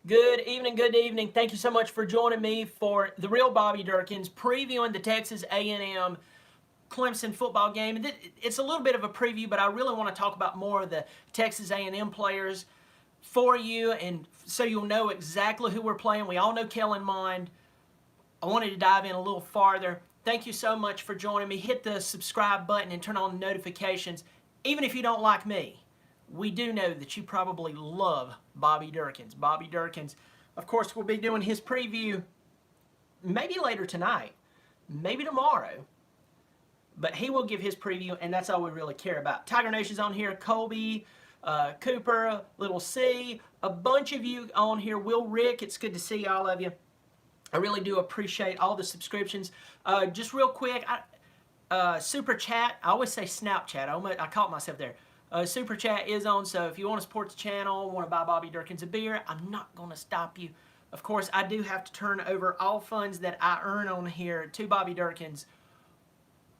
Good evening. Thank you so much for joining me for the real Bobby Dirkens previewing the Texas A&M Clemson football game. It's a little bit of a preview, but I really want to talk about more of the Texas A&M players for you, and so you'll know exactly who we're playing. We all know Kellen Mond. I wanted to dive in a little farther. Thank you so much for joining me. Hit the subscribe button and turn on notifications. Even if you don't like me, we do know that you probably love Bobby Dirkens. Bobby Dirkens, of course, will be doing his preview maybe later tonight, maybe tomorrow, but he will give his preview, and that's all we really care about. Tiger Nation's on here. Colby, Cooper, Little C, a bunch of you on here. Will, Rick, it's good to see all of you. I really do appreciate all the subscriptions. Just real quick, Super Chat, I always say Snapchat. I caught myself there. Super Chat is on, so if you want to support the channel, want to buy Bobby Dirkens a beer, I'm not going to stop you. Of course, I do have to turn over all funds that I earn on here to Bobby Dirkens,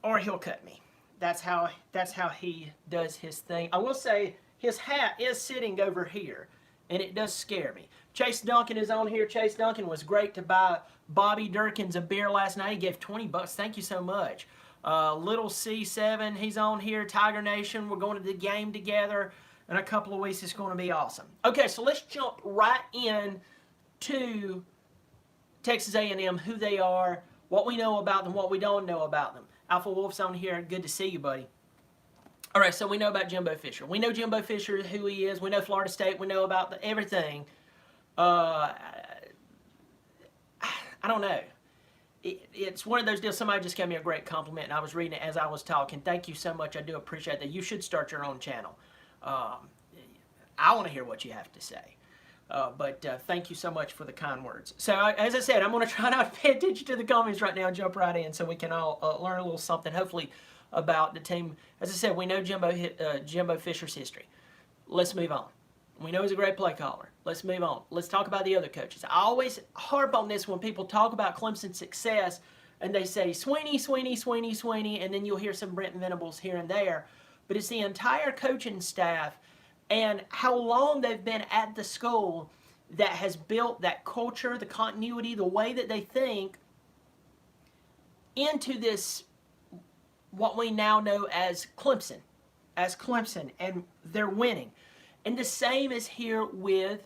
or he'll cut me. That's how he does his thing. I will say his hat is sitting over here, and it does scare me. Chase Duncan is on here. Chase Duncan was great to buy Bobby Dirkens a beer last night. He gave 20 bucks. Thank you so much. Little C7, he's on here. Tiger Nation, we're going to the game together in a couple of weeks. It's going to be awesome. Okay, so let's jump right in to Texas A&M, who they are, what we know about them, what we don't know about them. Alpha Wolf's on here. Good to see you, buddy. All right, so we know about Jimbo Fisher. We know Jimbo Fisher, who he is. We know Florida State. We know about everything. I don't know. It's one of those deals. Somebody just gave me a great compliment, and I was reading it as I was talking. Thank you so much. I do appreciate that. You should start your own channel. I want to hear what you have to say. But thank you so much for the kind words. So, as I said, I'm going to try not to pay attention to the comments right now and jump right in so we can all learn a little something, hopefully, about the team. As I said, we know Jimbo Fisher's history. Let's move on. We know he's a great play caller. Let's move on. Let's talk about the other coaches. I always harp on this when people talk about Clemson's success and they say Sweeney, Sweeney, Sweeney, Sweeney, and then you'll hear some Brent Venables here and there. But it's the entire coaching staff and how long they've been at the school that has built that culture, the continuity, the way that they think into this, what we now know as Clemson, and they're winning. And the same is here with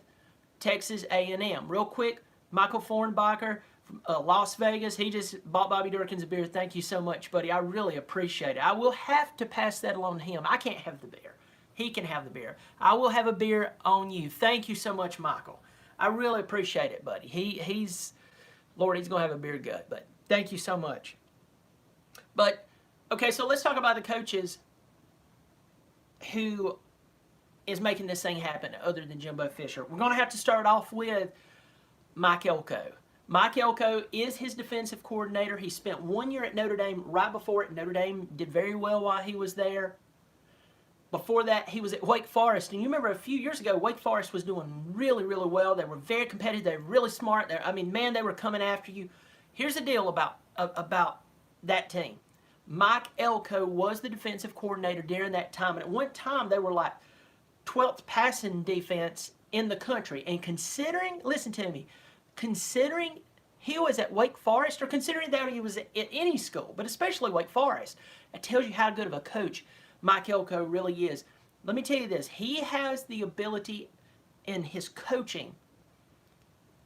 Texas A&M. Real quick, Michael Fornbacher from Las Vegas, he just bought Bobby Dirkens a beer. Thank you so much, buddy. I really appreciate it. I will have to pass that along to him. I can't have the beer. He can have the beer. I will have a beer on you. Thank you so much, Michael. I really appreciate it, buddy. He's going to have a beer gut, but thank you so much. But, okay, so let's talk about the coaches who is making this thing happen other than Jimbo Fisher. We're going to have to start off with Mike Elko. Mike Elko is his defensive coordinator. He spent 1 year at Notre Dame. Right before it, Notre Dame did very well while he was there. Before that, he was at Wake Forest. And you remember a few years ago, Wake Forest was doing really, really well. They were very competitive. They were really smart. They were coming after you. Here's the deal about that team. Mike Elko was the defensive coordinator during that time. And at one time, they were like 12th passing defense in the country. And considering, listen to me, considering he was at Wake Forest, or considering that he was at any school, but especially Wake Forest, it tells you how good of a coach Mike Elko really is. Let me tell you this, he has the ability in his coaching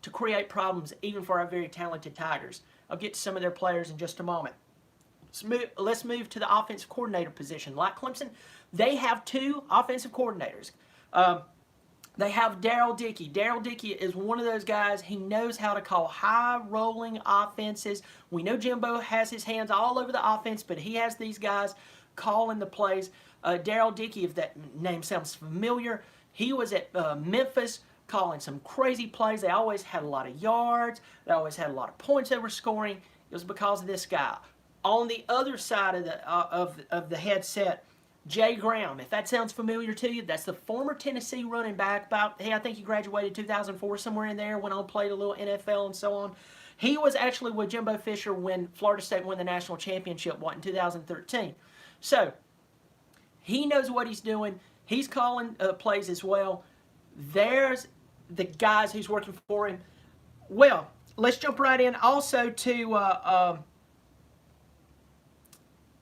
to create problems even for our very talented Tigers. I'll get to some of their players in just a moment. Let's move to the offensive coordinator position. Like Clemson, they have two offensive coordinators. They have Darrell Dickey. Darrell Dickey is one of those guys, he knows how to call high-rolling offenses. We know Jimbo has his hands all over the offense, but he has these guys calling the plays. Darrell Dickey, if that name sounds familiar, he was at Memphis calling some crazy plays. They always had a lot of yards. They always had a lot of points they were scoring. It was because of this guy. On the other side of the headset, Jay Graham. If that sounds familiar to you, that's the former Tennessee running back. I think he graduated 2004, somewhere in there, went on, played a little NFL and so on. He was actually with Jimbo Fisher when Florida State won the national championship, in 2013. So, he knows what he's doing. He's calling plays as well. There's the guys who's working for him. Well, let's jump right in also to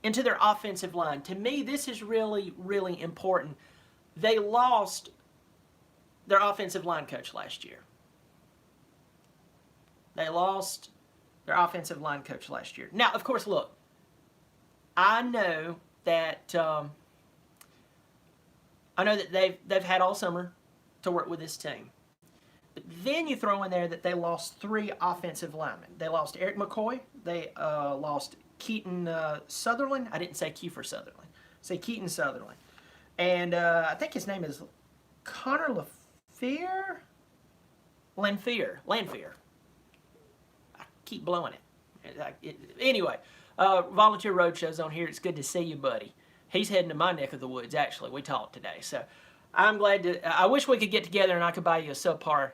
into their offensive line. To me, this is really, really important. They lost their offensive line coach last year. They lost their offensive line coach last year. Now, of course, look, I know that they've had all summer to work with this team. But then you throw in there that they lost 3 offensive linemen. They lost Eric McCoy. They lost Keaton Sutherland. I didn't say Kiefer Sutherland. Say Keaton Sutherland. And I think his name is Connor Lanphier. I keep blowing it. Anyway, Volunteer Roadshow's on here. It's good to see you, buddy. He's heading to my neck of the woods, actually. We talked today. So I'm glad to... I wish we could get together and I could buy you a subpar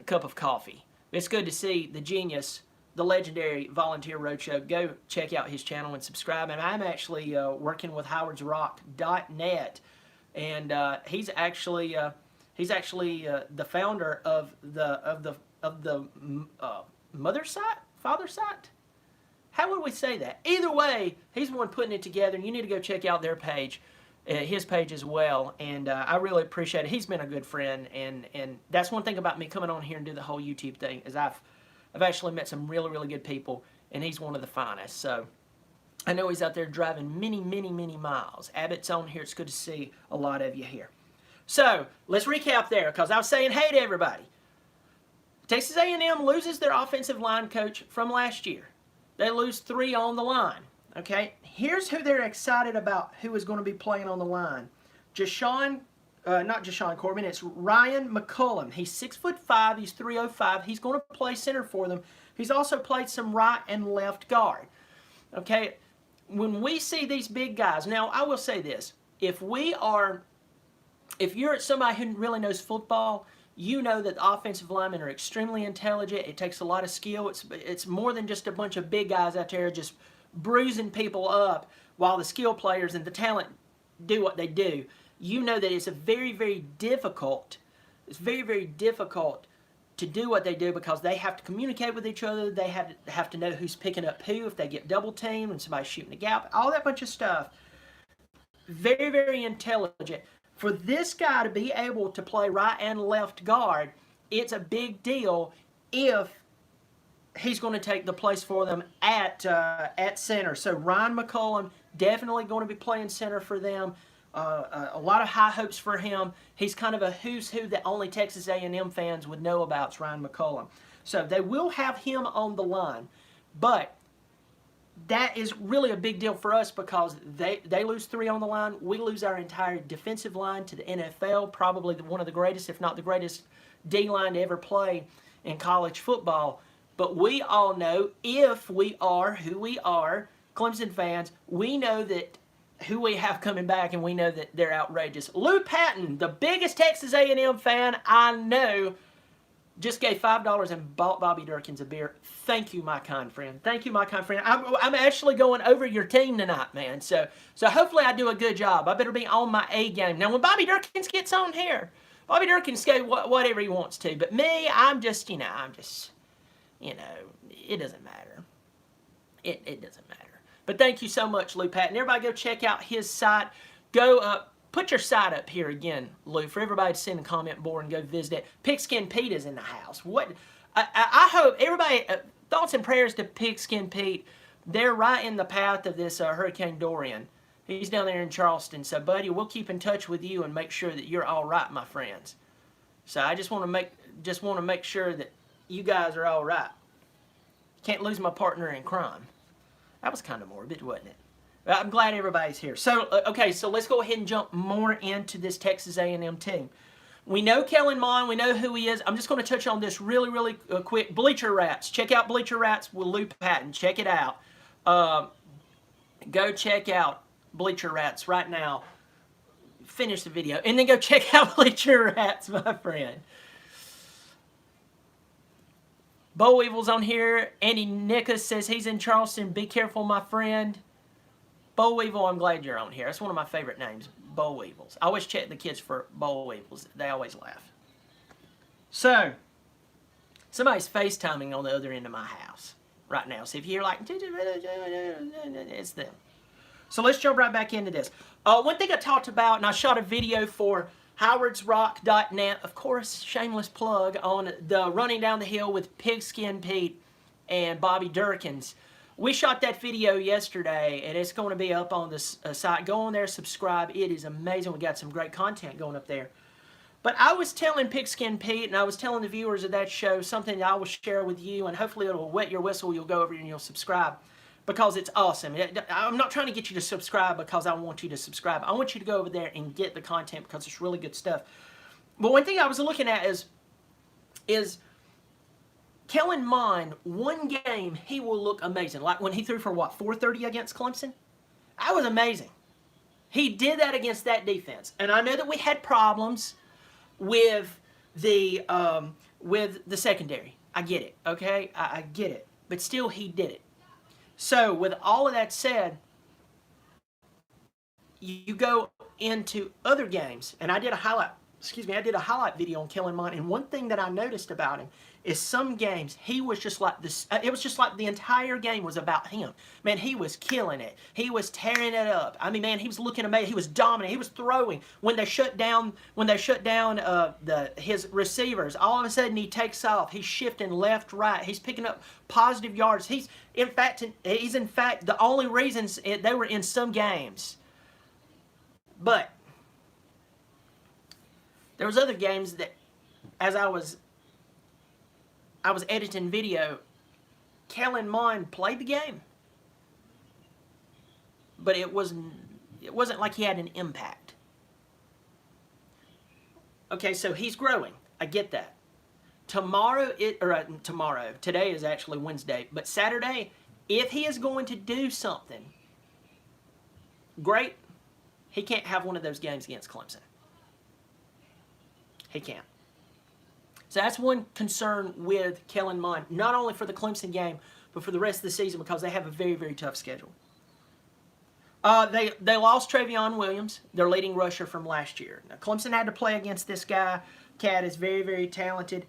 cup of coffee. It's good to see the genius, the legendary Volunteer Roadshow. Go check out his channel and subscribe. And I'm actually working with howardsrock.net, and he's actually the founder of the mother site, father site. How would we say that? Either way, he's the one putting it together, and you need to go check out their page, his page as well. And I really appreciate it. He's been a good friend, and that's one thing about me coming on here and do the whole YouTube thing is I've actually met some really, really good people, and he's one of the finest. So I know he's out there driving many, many, many miles. Abbott's on here. It's good to see a lot of you here. So let's recap there, because I was saying hey to everybody. Texas A&M loses their offensive line coach from last year. They lose 3 on the line. Okay, here's who they're excited about, who is going to be playing on the line. Not Jashawn Corbin, it's Ryan McCollum. He's 6'5", he's 305. He's going to play center for them. He's also played some right and left guard. Okay, when we see these big guys, now I will say this, if you're somebody who really knows football, you know that the offensive linemen are extremely intelligent. It takes a lot of skill. It's more than just a bunch of big guys out there just bruising people up while the skill players and the talent do what they do. You know that it's very, very difficult. It's very, very difficult to do what they do because they have to communicate with each other. They have to know who's picking up who if they get double teamed and somebody's shooting a gap. All that bunch of stuff. Very, very intelligent. For this guy to be able to play right and left guard, it's a big deal if he's going to take the place for them at center. So Ryan McCollum definitely going to be playing center for them. A lot of high hopes for him. He's kind of a who's who that only Texas A&M fans would know about. It's Ryan McCollum. So they will have him on the line, but that is really a big deal for us because they lose 3 on the line. We lose our entire defensive line to the NFL, probably one of the greatest, if not the greatest, D-line to ever play in college football. But we all know, if we are who we are, Clemson fans, we know that who we have coming back, and we know that they're outrageous. Lou Patton, the biggest Texas A&M fan I know, just gave $5 and bought Bobby Dirkens a beer. Thank you, my kind friend. Thank you, my kind friend. I'm actually going over your team tonight, man. So hopefully I do a good job. I better be on my A game. Now, when Bobby Dirkens gets on here, Bobby Dirkens can say whatever he wants to. But me, it doesn't matter. It doesn't matter. But thank you so much, Lou Patton. Everybody go check out his site. Go put your site up here again, Lou, for everybody to send a comment board and go visit it. Pigskin Pete is in the house. What? I hope everybody, thoughts and prayers to Pigskin Pete. They're right in the path of this Hurricane Dorian. He's down there in Charleston. So, buddy, we'll keep in touch with you and make sure that you're all right, my friends. So I just want to make sure that you guys are all right. Can't lose my partner in crime. That was kind of morbid, wasn't it? I'm glad everybody's here. So, okay, so let's go ahead and jump more into this Texas A&M team. We know Kellen Mond. We know who he is. I'm just going to touch on this really, really quick. Bleacher Rats. Check out Bleacher Rats with Lou Patton. Check it out. Go check out Bleacher Rats right now. Finish the video. And then go check out Bleacher Rats, my friend. Bo Weevil's on here. Andy Nickus says he's in Charleston. Be careful, my friend. Bo Weevil, I'm glad you're on here. That's one of my favorite names, Bo Weevils. I always check the kids for Bo Weevils. They always laugh. So, somebody's FaceTiming on the other end of my house right now. So if you hear like, it's them. So let's jump right back into this. One thing I talked about, and I shot a video for howardsrock.net, of course, shameless plug, on the running down the hill with Pigskin Pete and Bobby Dirkens. We shot that video yesterday, and it's going to be up on the site. Go on there, subscribe. It is amazing. We got some great content going up there. But I was telling Pigskin Pete, and I was telling the viewers of that show something that I will share with you, and hopefully it'll wet your whistle. You'll go over and you'll subscribe because it's awesome. I'm not trying to get you to subscribe because I want you to subscribe. I want you to go over there and get the content because it's really good stuff. But one thing I was looking at is Kellen Mond, one game, he will look amazing. Like when he threw for, what, 430 against Clemson? That was amazing. He did that against that defense. And I know that we had problems with the secondary. I get it, okay? I get it. But still, he did it. So, with all of that said, you go into other games, and I did a highlight video on Kellen Mond, and one thing that I noticed about him is some games he was just like this. It was just like the entire game was about him. Man, he was killing it. He was tearing it up. I mean, man, he was looking amazing. He was dominant. He was throwing when they shut down his receivers. All of a sudden, he takes off. He's shifting left, right. He's picking up positive yards. He's in fact the only reasons they were in some games. But there was other games that, as I was editing video, Kellen Mond played the game, but it wasn't like he had an impact. Okay, so he's growing. I get that. Today is actually Wednesday, but Saturday, if he is going to do something great, he can't have one of those games against Clemson. He can't. So that's one concern with Kellen Mond, not only for the Clemson game, but for the rest of the season because they have a very, very tough schedule. They lost Travion Williams, their leading rusher from last year. Now, Clemson had to play against this guy. Cat is very, very talented.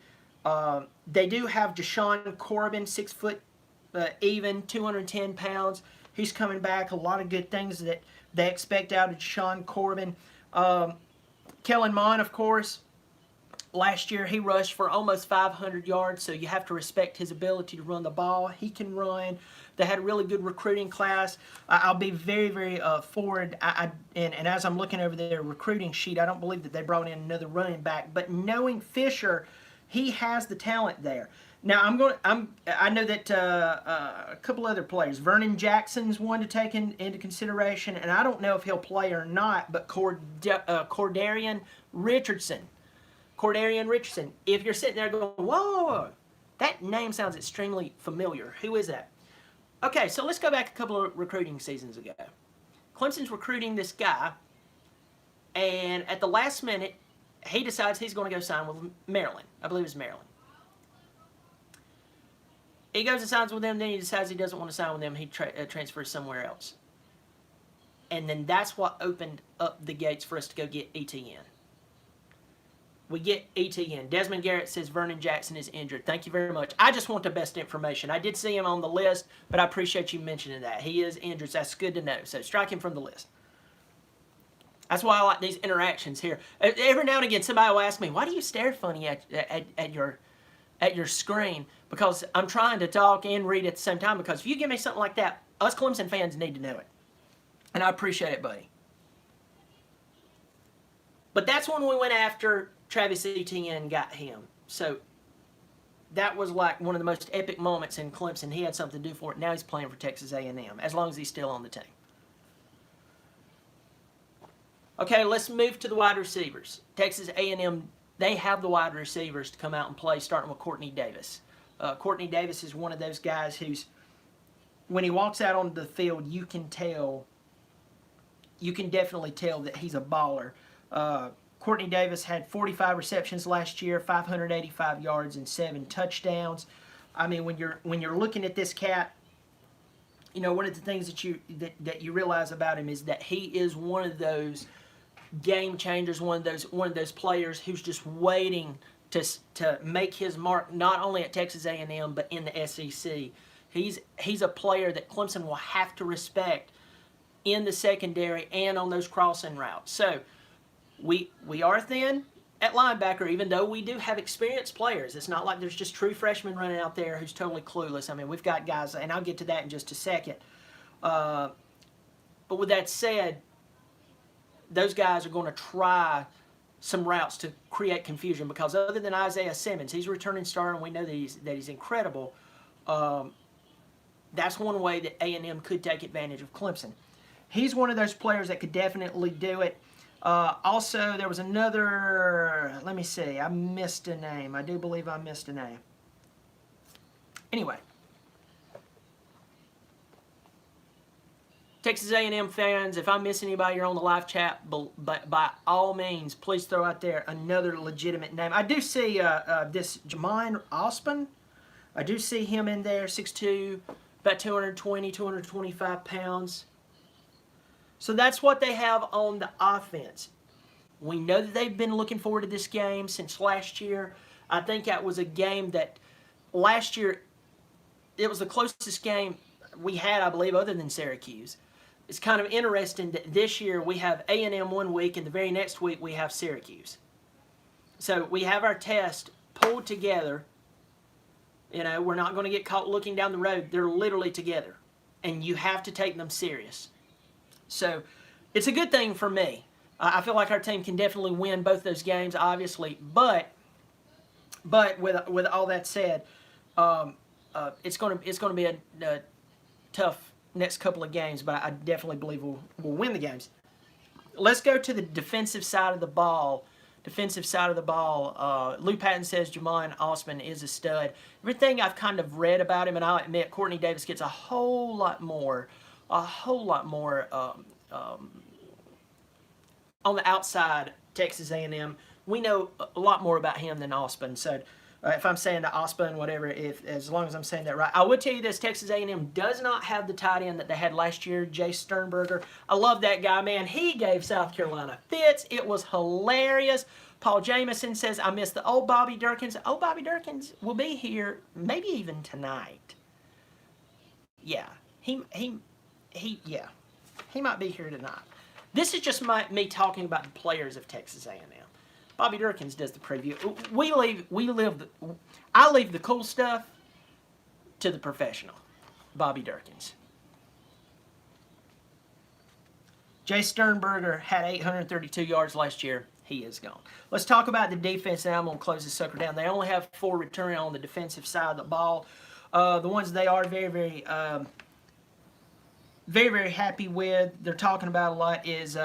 They do have Deshaun Corbin, 6 foot even, 210 pounds. He's coming back. A lot of good things that they expect out of Deshaun Corbin. Kellen Mond, of course. Last year, he rushed for almost 500 yards, so you have to respect his ability to run the ball. He can run. They had a really good recruiting class. I'll be very, very forward. And as I'm looking over their recruiting sheet, I don't believe that they brought in another running back. But knowing Fisher, he has the talent there. Now, I know that a couple other players. Vernon Jackson's one to take into consideration, and I don't know if he'll play or not, but Cordarian Richardson. If you're sitting there going, whoa, that name sounds extremely familiar. Who is that? Okay, so let's go back a couple of recruiting seasons ago. Clemson's recruiting this guy, and at the last minute, he decides he's going to go sign with Maryland. I believe it's Maryland. He goes and signs with them, then he decides he doesn't want to sign with them. He transfers somewhere else. And then that's what opened up the gates for us to go get ETN. We get ETN. Desmond Garrett says Vernon Jackson is injured. Thank you very much. I just want the best information. I did see him on the list, but I appreciate you mentioning that. He is injured, so that's good to know. So strike him from the list. That's why I like these interactions here. Every now and again, somebody will ask me, why do you stare funny at your screen? Because I'm trying to talk and read at the same time, because if you give me something like that, us Clemson fans need to know it. And I appreciate it, buddy. But that's when we went after Travis Etienne, got him. So that was like one of the most epic moments in Clemson. He had something to do for it. Now he's playing for Texas A&M, as long as he's still on the team. Okay, let's move to the wide receivers. Texas A&M, they have the wide receivers to come out and play, starting with Courtney Davis. Courtney Davis is one of those guys who's, when he walks out onto the field, you can definitely tell that he's a baller. Courtney Davis had 45 receptions last year, 585 yards, and 7 touchdowns. I mean, when you're looking at this cat, you know, one of the things that you realize about him is that he is one of those game changers, one of those players who's just waiting to make his mark not only at Texas A&M but in the SEC. He's a player that Clemson will have to respect in the secondary and on those crossing routes. So we are thin at linebacker, even though we do have experienced players. It's not like there's just true freshmen running out there who's totally clueless. I mean, we've got guys, and I'll get to that in just a second. But with that said, those guys are going to try some routes to create confusion, because other than Isaiah Simmons, he's a returning starter, and we know that he's incredible. That's one way that A&M could take advantage of Clemson. He's one of those players that could definitely do it. Also, there was another, let me see, I missed a name. I do believe I missed a name. Anyway, Texas A&M fans, if I miss anybody, you're on the live chat, but by all means, please throw out there another legitimate name. I do see this Jermaine Ospen. I do see him in there, 6'2", about 220, 225 pounds. So that's what they have on the offense. We know that they've been looking forward to this game since last year. I think that was a game that last year, it was the closest game we had, I believe, other than Syracuse. It's kind of interesting that this year we have A&M one week, and the very next week we have Syracuse. So we have our test pulled together. You know, we're not going to get caught looking down the road. They're literally together, and you have to take them serious. So it's a good thing for me. I feel like our team can definitely win both those games, obviously. But with all that said, it's going to be a tough next couple of games. But I definitely believe we'll win the games. Let's go to the defensive side of the ball. Lou Patton says Jermaine Osman is a stud. Everything I've kind of read about him, and I'll admit Courtney Davis gets a whole lot more on the outside. Texas A&M, we know a lot more about him than Osman. So if I'm saying the Osman, whatever, as long as I'm saying that right, I would tell you this: Texas A&M does not have the tight end that they had last year, Jay Sternberger. I love that guy, man. He gave South Carolina fits. It was hilarious. Paul Jameson says, I miss the old Bobby Dirkens. Old Bobby Dirkens will be here maybe even tonight. Yeah, he might be here tonight. This is just me talking about the players of Texas A&M. Bobby Dirkens does the preview. I leave the cool stuff to the professional, Bobby Dirkens. Jay Sternberger had 832 yards last year. He is gone. Let's talk about the defense, and I'm going to close this sucker down. They only have 4 returning on the defensive side of the ball. The ones they are very happy with, they're talking about a lot, is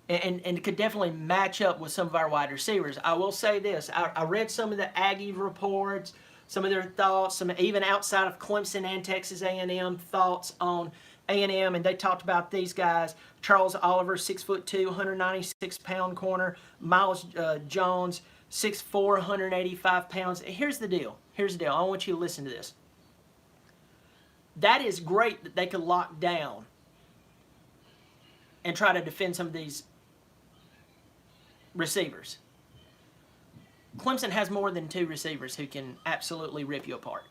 and could definitely match up with some of our wide receivers. I will say this: I read some of the Aggie reports, some of their thoughts, some even outside of Clemson and Texas A&M thoughts on A&M, and they talked about these guys: Charles Oliver, 6'2", 196-pound corner; Miles Jones, 6'4", 185 pounds. Here's the deal. I want you to listen to this. That is great that they could lock down and try to defend some of these receivers. Clemson has more than 2 receivers who can absolutely rip you apart.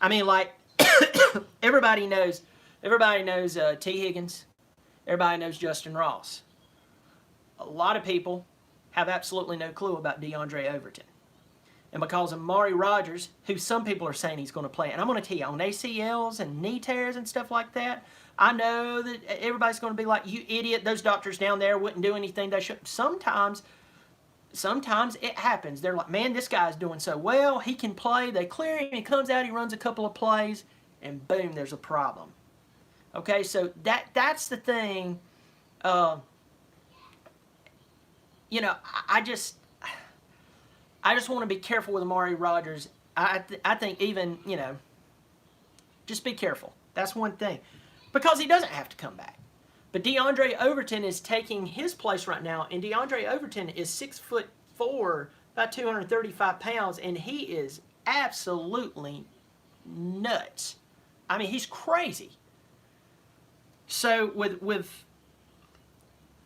I mean, like, everybody knows T. Higgins. Everybody knows Justin Ross. A lot of people have absolutely no clue about Deandre Overton. And because of Amari Rodgers, who some people are saying he's going to play, and I'm going to tell you, on ACLs and knee tears and stuff like that, I know that everybody's going to be like, you idiot, those doctors down there wouldn't do anything they should. Sometimes it happens. They're like, man, this guy's doing so well. He can play. They clear him. He comes out. He runs a couple of plays. And boom, there's a problem. Okay, so that's the thing. You know, I just want to be careful with Amari Rodgers. I think even, you know, just be careful. That's one thing. Because he doesn't have to come back. But Deandre Overton is taking his place right now, and Deandre Overton is 6'4", about 235 pounds, and he is absolutely nuts. I mean, he's crazy. So with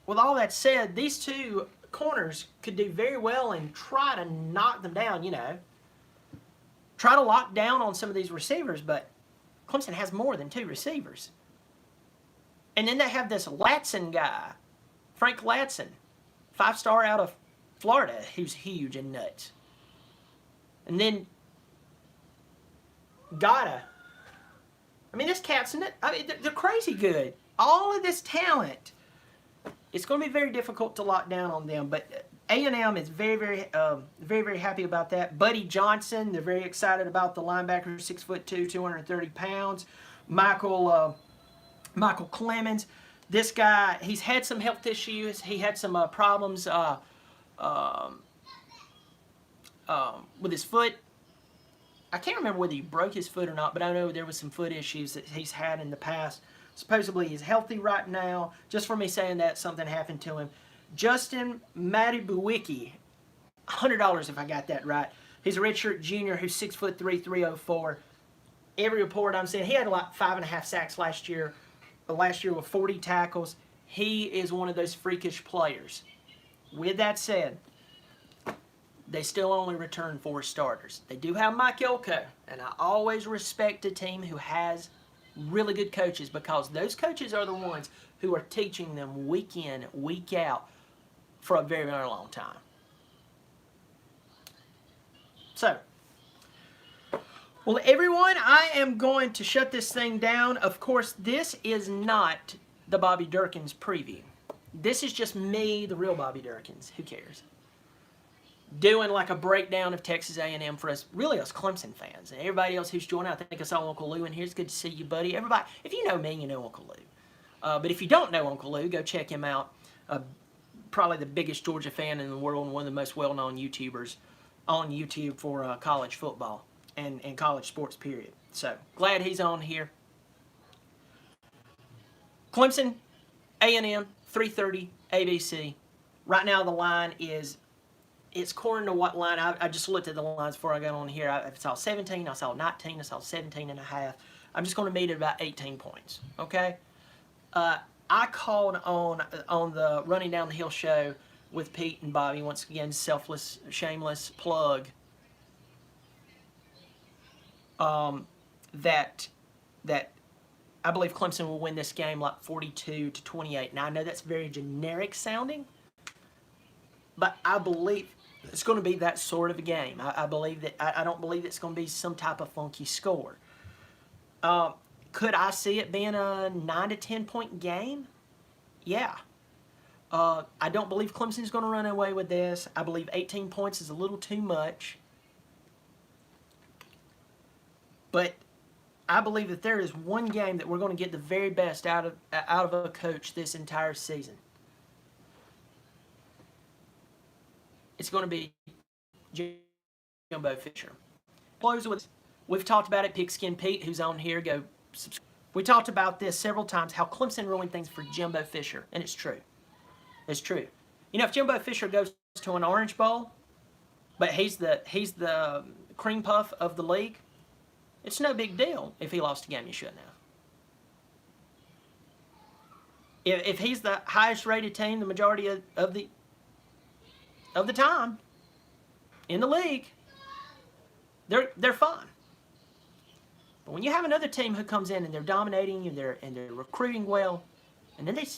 all that said, these two corners could do very well and try to knock them down, try to lock down on some of these receivers, but Clemson has more than 2 receivers. And then they have this Latson guy, Frank Latson, 5-star out of Florida, who's huge and nuts. And then Gotta. I mean, this cat's they're crazy good. All of this talent. It's going to be very difficult to lock down on them, but A&M is very, very happy about that. Buddy Johnson, they're very excited about the linebacker, 6'2", 230 pounds. Michael Clemons, this guy, he's had some health issues. He had some problems with his foot. I can't remember whether he broke his foot or not, but I know there was some foot issues that he's had in the past. Supposedly he's healthy right now. Just for me saying that, something happened to him. Justin Matibuwicki, $100 if I got that right. He's a redshirt junior who's 6'3", 304. Every report I'm seeing, he had like 5.5 sacks last year. Last year with 40 tackles. He is one of those freakish players. With that said, they still only return 4 starters. They do have Mike Elko, and I always respect a team who has really good coaches, because those coaches are the ones who are teaching them week in, week out for a very, very long time. So, well, everyone, I am going to shut this thing down. Of course, this is not the Bobby Dirkens preview. This is just me, the real Bobby Dirkens. Who cares? Doing like a breakdown of Texas A&M for us, really us Clemson fans. And everybody else who's joined, I think I saw Uncle Lou in here. It's good to see you, buddy. Everybody, if you know me, you know Uncle Lou. But if you don't know Uncle Lou, go check him out. Probably the biggest Georgia fan in the world and one of the most well-known YouTubers on YouTube for college football and college sports, period. So, glad he's on here. Clemson, A&M, 3:30, ABC. Right now the line is... It's according to what line. I just looked at the lines before I got on here. I saw 17, I saw 19, I saw 17 and a half. I'm just going to meet at about 18 points, okay? I called on the Running Down the Hill show with Pete and Bobby, once again, selfless, shameless plug, that I believe Clemson will win this game like 42-28. Now, I know that's very generic sounding, but I believe it's going to be that sort of a game. I believe that. I don't believe it's going to be some type of funky score. Could I see it being a 9 to 10 point game? Yeah. I don't believe Clemson's going to run away with this. I believe 18 points is a little too much. But I believe that there is one game that we're going to get the very best out of a coach this entire season. It's going to be Jimbo Fisher. Close with, we've talked about it. Pigskin Pete, who's on here, go subscribe. We talked about this several times, how Clemson ruined things for Jimbo Fisher, and it's true. It's true. You know, if Jimbo Fisher goes to an Orange Bowl, but he's the cream puff of the league, it's no big deal if he lost a game you shouldn't have. If he's the highest rated team the majority of the time in the league, they're fine. But when you have another team who comes in and they're dominating and they're recruiting well, and then they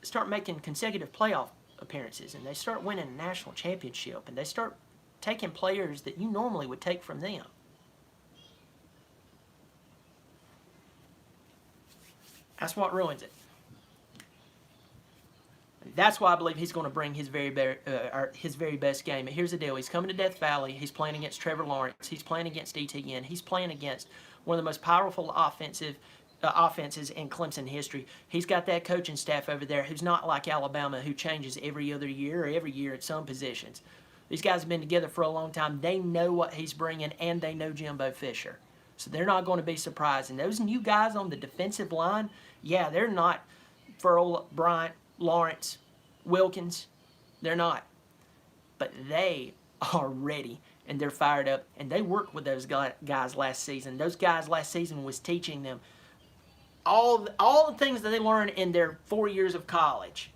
start making consecutive playoff appearances and they start winning a national championship and they start taking players that you normally would take from them, that's what ruins it. That's why I believe he's going to bring his very best game. And here's the deal. He's coming to Death Valley. He's playing against Trevor Lawrence. He's playing against ETN. He's playing against one of the most powerful offenses in Clemson history. He's got that coaching staff over there who's not like Alabama, who changes every other year or every year at some positions. These guys have been together for a long time. They know what he's bringing, and they know Jimbo Fisher. So they're not going to be surprised. And those new guys on the defensive line, yeah, they're not Furl, Bryant, Lawrence, Wilkins. They're not. But they are ready, and they're fired up, and they worked with those guys last season. Those guys last season was teaching them all the things that they learned in their 4 years of college,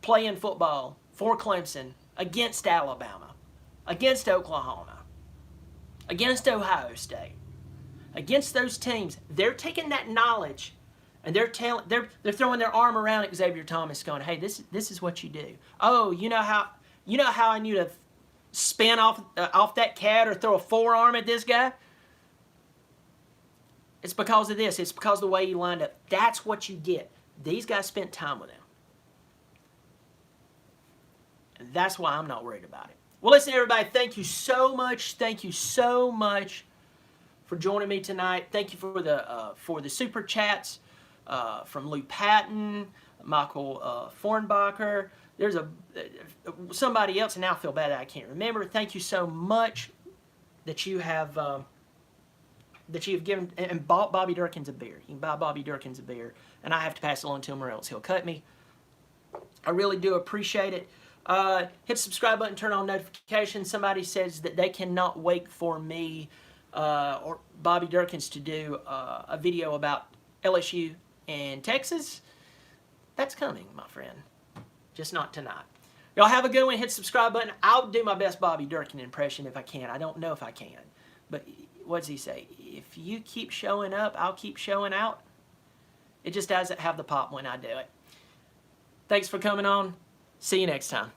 playing football for Clemson against Alabama, against Oklahoma, against Ohio State, against those teams. They're taking that knowledge and they're throwing their arm around Xavier Thomas, going, "Hey, this is what you do. Oh, you know how I need to spin off that cat or throw a forearm at this guy? It's because of this. It's because of the way you lined up." That's what you get. These guys spent time with him. And that's why I'm not worried about it. Well, listen, everybody, thank you so much. Thank you so much for joining me tonight. Thank you for the super chats from Lou Patton, Michael Fornbacher. There's somebody else, and now I feel bad that I can't remember. Thank you so much that you have given and bought Bobby Dirkens a beer. You can buy Bobby Dirkens a beer, and I have to pass it along to him or else he'll cut me. I really do appreciate it. Hit the subscribe button, turn on notifications. Somebody says that they cannot wait for me or Bobby Dirkens to do a video about LSU and Texas. That's coming, my friend. Just not tonight. Y'all have a good one. Hit the subscribe button. I'll do my best Bobby Dirkens impression if I can. I don't know if I can. But what does he say? If you keep showing up, I'll keep showing out. It just doesn't have the pop when I do it. Thanks for coming on. See you next time.